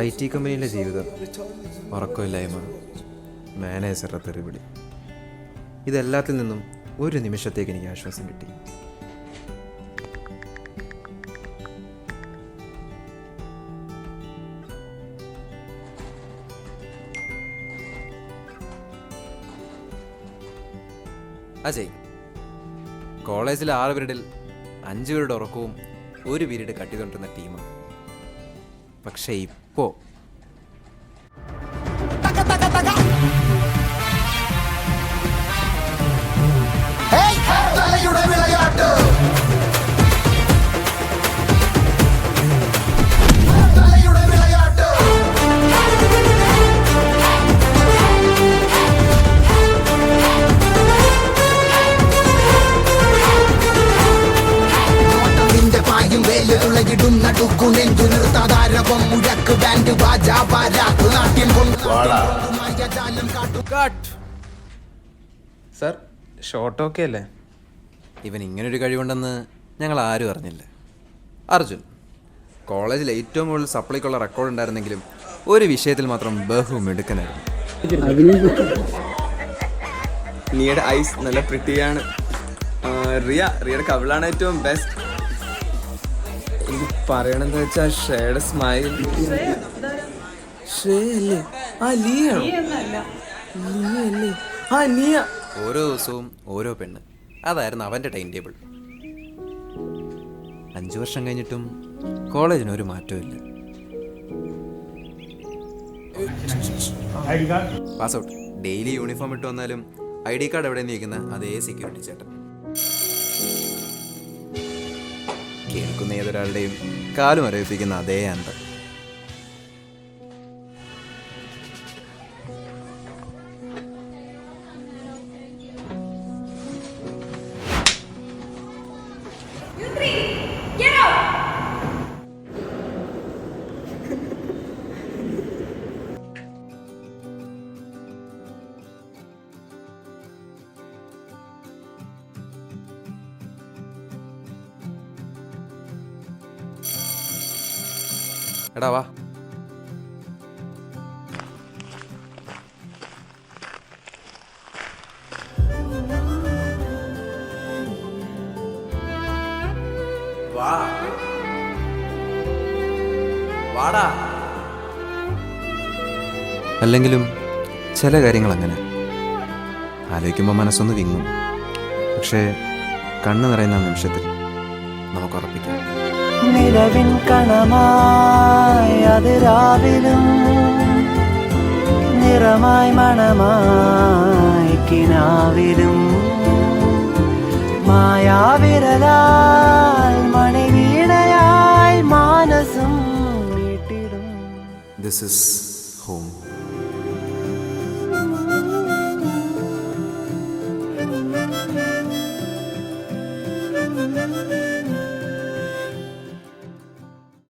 IT കമ്പനിയിലെ ജീവിതം, ഉറക്കമില്ലായ്മ, മാനേജറുടെ തെറിവിളി, ഇതെല്ലാത്തിൽ നിന്നും ഒരു നിമിഷത്തേക്ക് എനിക്ക് ആശ്വാസം കിട്ടി. അജയ്, കോളേജിലെ 6 പീരീഡിൽ 5 പേരുടെ ഉറക്കവും 1 പീരീഡ് കട്ടിക്കൊണ്ടിരുന്ന ടീമാണ്. പക്ഷേ ഇപ്പോൾ സർ, ഷോട്ട് ഓക്കെ അല്ലേ? ഇവൻ ഇങ്ങനൊരു കഴിവുണ്ടെന്ന് ഞങ്ങൾ ആരും അറിഞ്ഞില്ല. അർജുൻ കോളേജിൽ ഏറ്റവും കൂടുതൽ സപ്ലിക്കുള്ള റെക്കോർഡ് ഉണ്ടായിരുന്നെങ്കിലും ഒരു വിഷയത്തിൽ മാത്രം ബഹുമിടുക്കനായിരുന്നു. നീയുടെ ഐസ് നല്ല പ്രിട്ടിയാണ്. റിയയുടെ കവിളാണ് ഏറ്റവും ബെസ്റ്റ്. എനിക്ക് പറയണെന്ന് വെച്ചാൽ ഷേയുടെ സ്മൈൽ. ഷേ അല്ലേ? ആ ലിയാണോ? ലിയ അല്ലേ? ആ ലിയ. ഓരോ ദിവസവും ഓരോ പെണ്ണ്, അതായിരുന്നു അവൻ്റെ ടൈം ടേബിൾ. 5 വർഷം കഴിഞ്ഞിട്ടും കോളേജിന് ഒരു മാറ്റവും ഇല്ല. Pass out. ഡെയിലി യൂണിഫോം ഇട്ട് വന്നാലും ID കാർഡ് എവിടെ നിൽക്കുന്ന അതേ സെക്യൂരിറ്റി ചേട്ടൻ. കേൾക്കുന്ന ഏതൊരാളുടെയും കാലും അറിയിപ്പിക്കുന്ന അതേ അന്തം. എടാ വാ. വാടാ. അല്ലെങ്കിലും ചില കാര്യങ്ങൾ അങ്ങനെ ആലോചിക്കുമ്പോൾ മനസ്സൊന്ന് വിങ്ങും. പക്ഷേ കണ്ണ് നിറയുന്ന നിമിഷത്തിൽ നമുക്ക് ഉറപ്പിക്കാം. നിലവിൻ കണമായി അതിരാവിലും നിറമായി മണമായി കിനാവിലും മായാവിരലാൽ മണിവീണയായി മാനസം മീട്ടിടും. This is